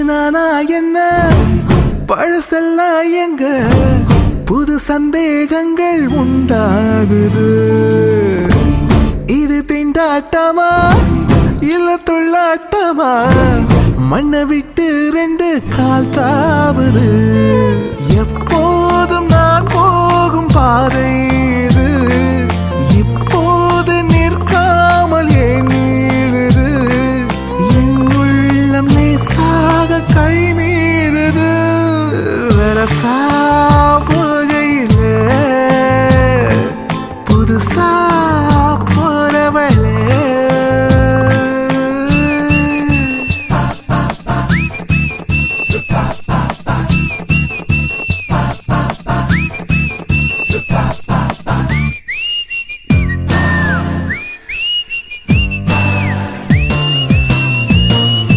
நானா என்ன பழசெல்லாம் எங்க புது சந்தேகங்கள் உண்டாகுது. இது திண்டாட்டமா இல்ல துள்ளாட்டமா மண்ணை விட்டு 2 கால் தாவுது. எப்போதும் நான் போகும் பாதை இது இப்போது நிற்காமல் ஏன் நீளுது. என் உள்ளம் லேசாக கை மீறுது. வரசா